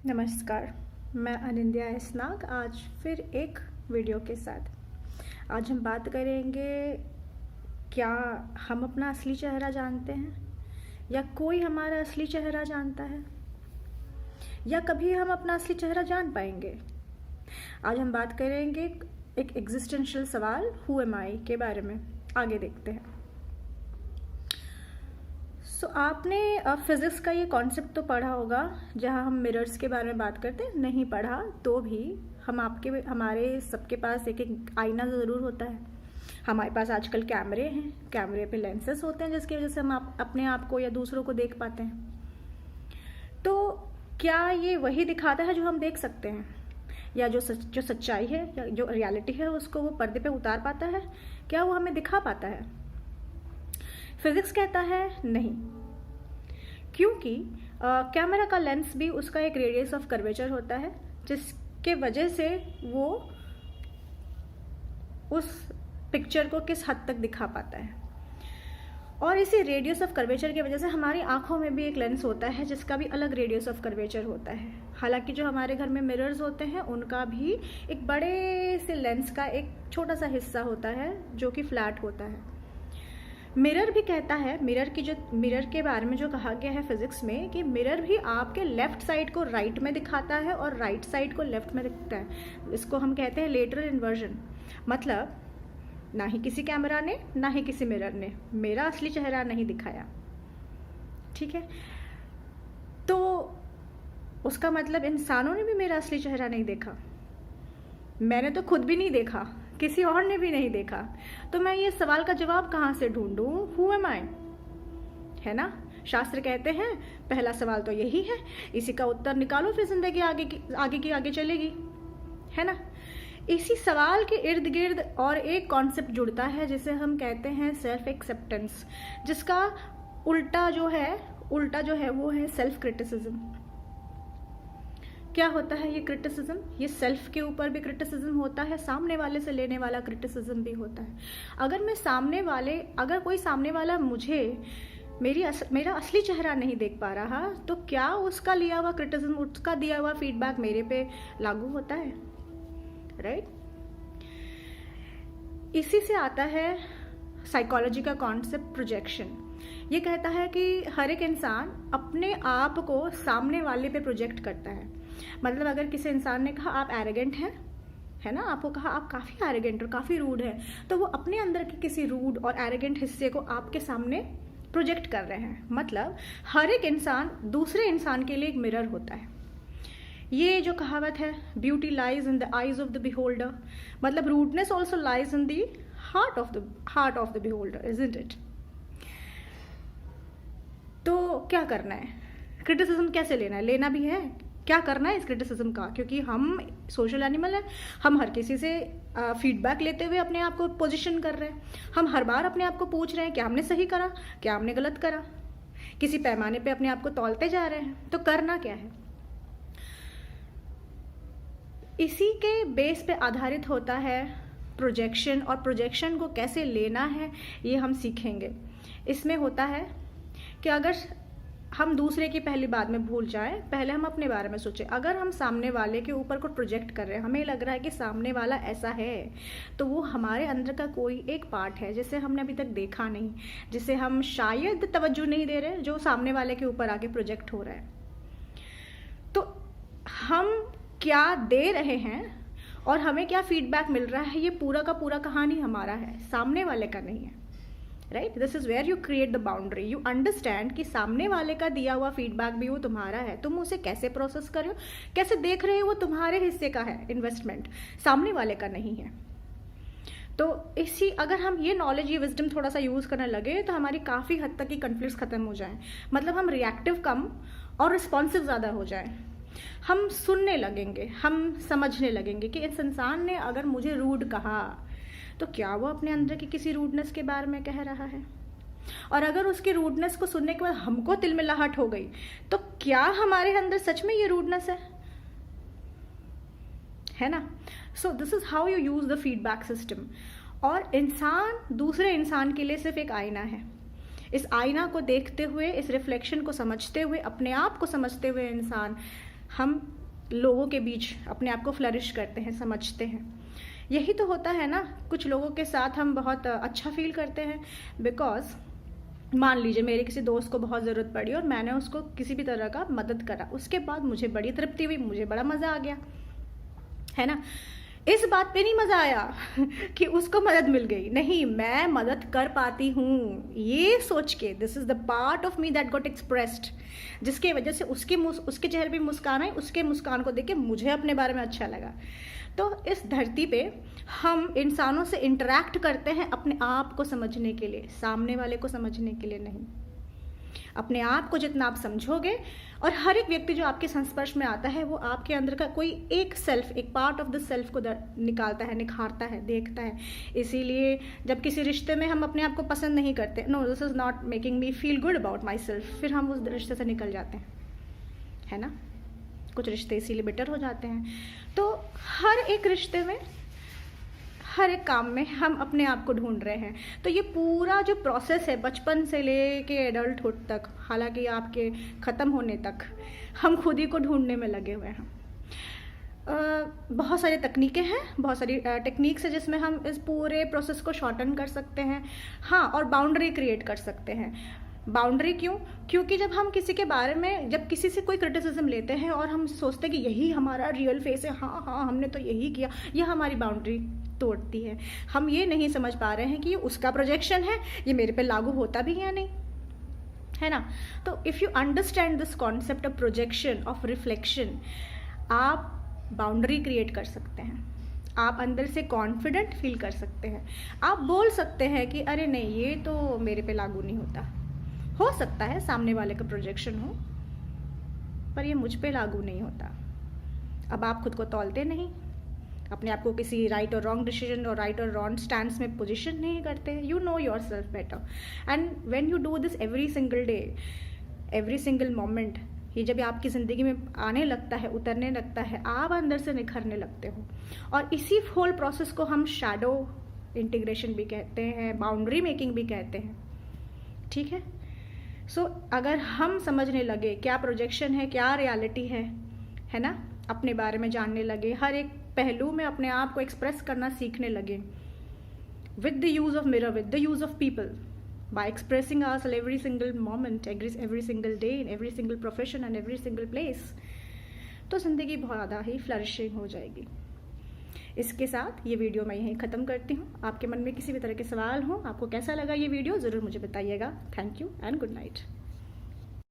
नमस्कार, मैं अनिंद्या इसनाग आज फिर एक वीडियो के साथ। आज हम बात करेंगे, क्या हम अपना असली चेहरा जानते हैं या कोई हमारा असली चेहरा जानता है, या कभी हम अपना असली चेहरा जान पाएंगे। आज हम बात करेंगे एक एग्जिस्टेंशियल सवाल हु एम आई के बारे में। आगे देखते हैं। आपने फिज़िक्स का ये कॉन्सेप्ट तो पढ़ा होगा जहाँ हम मिरर्स के बारे में बात करते हैं। नहीं पढ़ा तो भी हमारे सबके पास एक एक आईना ज़रूर होता है। हमारे पास आजकल कैमरे हैं, कैमरे पे लेंसेस होते हैं जिसकी वजह से हम अपने आप को या दूसरों को देख पाते हैं। तो क्या ये वही दिखाता है जो हम देख सकते हैं, या जो सच्चाई है या जो रियलिटी है उसको वो पर्दे पे उतार पाता है? क्या वो हमें दिखा पाता है? फिजिक्स कहता है नहीं, क्योंकि कैमरा का लेंस भी उसका एक रेडियस ऑफ कर्वेचर होता है जिसके वजह से वो उस पिक्चर को किस हद तक दिखा पाता है। और इसी रेडियस ऑफ कर्वेचर की वजह से हमारी आंखों में भी एक लेंस होता है जिसका भी अलग रेडियस ऑफ कर्वेचर होता है। हालांकि जो हमारे घर में मिरर्स होते हैं उनका भी एक बड़े से लेंस का एक छोटा सा हिस्सा होता है जो कि फ्लैट होता है। मिरर भी कहता है, मिरर के बारे में जो कहा गया है फिजिक्स में, कि मिरर भी आपके लेफ्ट साइड को राइट में दिखाता है और राइट साइड को लेफ्ट में दिखता है। इसको हम कहते हैं लेटरल इन्वर्जन। मतलब ना ही किसी कैमरा ने ना ही किसी मिरर ने मेरा असली चेहरा नहीं दिखाया। ठीक है, तो उसका मतलब इंसानों ने भी मेरा असली चेहरा नहीं देखा। मैंने तो खुद भी नहीं देखा, किसी और ने भी नहीं देखा। तो मैं ये सवाल का जवाब कहाँ से ढूंढूं? हु एम आई, है ना? शास्त्र कहते हैं पहला सवाल तो यही है, इसी का उत्तर निकालो फिर जिंदगी आगे चलेगी, है ना? इसी सवाल के इर्द गिर्द और एक कॉन्सेप्ट जुड़ता है जिसे हम कहते हैं सेल्फ एक्सेप्टेंस, जिसका उल्टा जो है वो है सेल्फ क्रिटिसिज्म। क्या होता है ये क्रिटिसिज्म? ये सेल्फ के ऊपर भी क्रिटिसिज्म होता है, सामने वाले से लेने वाला क्रिटिसिज्म भी होता है। अगर कोई सामने वाला मुझे मेरा असली चेहरा नहीं देख पा रहा, तो क्या उसका लिया हुआ क्रिटिसिज्म, उसका दिया हुआ फीडबैक मेरे पे लागू होता है? राइट? इसी से आता है साइकोलॉजी का कॉन्सेप्ट प्रोजेक्शन। ये कहता है कि हर एक इंसान अपने आप को सामने वाले पे प्रोजेक्ट करता है। मतलब अगर किसी इंसान ने कहा आप एरोगेंट हैं, है ना, आपको कहा आप काफ़ी एरोगेंट और काफ़ी रूड है, तो वो अपने अंदर के किसी रूड और एरोगेंट हिस्से को आपके सामने प्रोजेक्ट कर रहे हैं। मतलब हर एक इंसान दूसरे इंसान के लिए एक मिरर होता है। ये जो कहावत है, beauty lies in the eyes of the beholder, मतलब rudeness also lies in the heart of the beholder, isn't it? तो क्या करना है? क्रिटिसिज्म कैसे लेना है? लेना भी है, क्या करना है इस क्रिटिसिज्म का? क्योंकि हम सोशल एनिमल हैं, हम हर किसी से फीडबैक लेते हुए अपने आप को पोजीशन कर रहे हैं। हम हर बार अपने आप को पूछ रहे हैं क्या हमने सही करा, क्या हमने गलत करा। किसी पैमाने पे अपने आप को तौलते जा रहे हैं। तो करना क्या है? इसी के बेस पे आधारित होता है प्रोजेक्शन, और प्रोजेक्शन को कैसे लेना है ये हम सीखेंगे। इसमें होता है कि अगर हम दूसरे की पहली बात में भूल जाएं, पहले हम अपने बारे में सोचें। अगर हम सामने वाले के ऊपर को प्रोजेक्ट कर रहे हैं, हमें लग रहा है कि सामने वाला ऐसा है, तो वो हमारे अंदर का कोई एक पार्ट है जिसे हमने अभी तक देखा नहीं, जिसे हम शायद तवज्जो नहीं दे रहे, जो सामने वाले के ऊपर आके प्रोजेक्ट हो रहा है। तो हम क्या दे रहे हैं और हमें क्या फीडबैक मिल रहा है, ये पूरा का पूरा कहानी हमारा है, सामने वाले का नहीं है। Right? This is where you create the boundary. You understand कि सामने वाले का दिया हुआ फीडबैक भी वो तुम्हारा है, तुम उसे कैसे प्रोसेस कर रहे हो, कैसे देख रहे हो, वो तुम्हारे हिस्से का है इन्वेस्टमेंट, सामने वाले का नहीं है। तो अगर हम ये नॉलेज, ये विजडम थोड़ा सा यूज करने लगे तो हमारी काफी हद तक की कन्फ्लिक्ट्स खत्म हो जाए। मतलब हम रिएक्टिव कम और रिस्पॉन्सिव ज्यादा हो जाए। हम सुनने लगेंगे, हम समझने लगेंगे कि इस इंसान ने अगर मुझे रूड कहा तो क्या वो अपने अंदर की किसी रूडनेस के बारे में कह रहा है, और अगर उसकी रूडनेस को सुनने के बाद हमको तिलमिलाहट हो गई तो क्या हमारे अंदर सच में ये रूडनेस है ना? So this is how you use the feedback system. और इंसान दूसरे इंसान के लिए सिर्फ एक आईना है। इस आईना को देखते हुए, इस रिफ्लेक्शन को समझते हुए, अपने आप को समझते हुए इंसान हम लोगों के बीच अपने आप को फ्लरिश करते हैं, समझते हैं। यही तो होता है ना, कुछ लोगों के साथ हम बहुत अच्छा फील करते हैं बिकॉज मान लीजिए मेरे किसी दोस्त को बहुत ज़रूरत पड़ी और मैंने उसको किसी भी तरह का मदद करा, उसके बाद मुझे बड़ी तृप्ति हुई, मुझे बड़ा मज़ा आ गया, है ना। इस बात पे नहीं मज़ा आया कि उसको मदद मिल गई, नहीं, मैं मदद कर पाती हूँ ये सोच के, this is the part of me that got expressed, जिसके वजह से उसके चेहरे पे मुस्कान आई, उसके मुस्कान को देख के मुझे अपने बारे में अच्छा लगा। तो इस धरती पे हम इंसानों से इंटरेक्ट करते हैं अपने आप को समझने के लिए, सामने वाले को समझने के लिए नहीं। अपने आप को जितना आप समझोगे, और हर एक व्यक्ति जो आपके संस्पर्श में आता है वो आपके अंदर का कोई एक सेल्फ, एक पार्ट ऑफ द सेल्फ को निकालता है, निखारता है, देखता है। इसीलिए जब किसी रिश्ते में हम अपने आप को पसंद नहीं करते, no this is not making me feel good about myself, फिर हम उस रिश्ते से निकल जाते हैं, है ना। कुछ रिश्ते इसीलिए बेटर हो जाते हैं। तो हर एक रिश्ते में, हर एक काम में हम अपने आप को ढूंढ रहे हैं। तो ये पूरा जो प्रोसेस है बचपन से लेके एडल्टहुड तक, हालांकि आपके ख़त्म होने तक, हम खुद ही को ढूंढने में लगे हुए हैं। बहुत सारी तकनीकें हैं, बहुत सारी टेक्निक्स है जिसमें हम इस पूरे प्रोसेस को शॉर्टन कर सकते हैं। हाँ, और बाउंड्री क्रिएट कर सकते हैं। बाउंड्री क्यों? क्योंकि जब हम किसी के बारे में, जब किसी से कोई क्रिटिसिज्म लेते हैं और हम सोचते हैं कि यही हमारा रियल फेस है, हाँ हाँ हमने तो यही किया, यह हमारी बाउंड्री तोड़ती है। हम ये नहीं समझ पा रहे हैं कि ये उसका प्रोजेक्शन है, ये मेरे पे लागू होता भी है या नहीं, है ना। तो if you understand this concept of projection, of reflection, आप बाउंड्री क्रिएट कर सकते हैं। आप अंदर से कॉन्फिडेंट फील कर सकते हैं। आप बोल सकते हैं कि अरे नहीं, ये तो मेरे पे लागू नहीं होता। हो सकता है सामने वाले का प्रोजेक्शन हो, पर ये मुझ पे लागू नहीं होता। अब आप खुद को तौलते नहीं, अपने आप को किसी राइट और रॉन्ग डिसीजन और राइट और रॉन्ग स्टैंड्स में पोजीशन नहीं करते। You know your self better, and when you do this every single day, every single moment, ये जब आपकी ज़िंदगी में आने लगता है, उतरने लगता है, आप अंदर से निखरने लगते हो। और इसी होल प्रोसेस को हम शैडो इंटीग्रेशन भी कहते हैं, बाउंड्री मेकिंग भी कहते हैं, ठीक है। सो अगर हम समझने लगे क्या प्रोजेक्शन है, क्या रियलिटी है ना, अपने बारे में जानने लगे, हर एक पहलू में अपने आप को एक्सप्रेस करना सीखने लगे, with the use of mirror, with the use of people, by expressing ourselves every single moment, every single day, in every single profession and every single place, तो ज़िंदगी बहुत ज़्यादा ही फ्लरिशिंग हो जाएगी। इसके साथ ये वीडियो मैं यहीं ख़त्म करती हूँ। आपके मन में किसी भी तरह के सवाल हो, आपको कैसा लगा ये वीडियो, ज़रूर मुझे बताइएगा। Thank you and good night.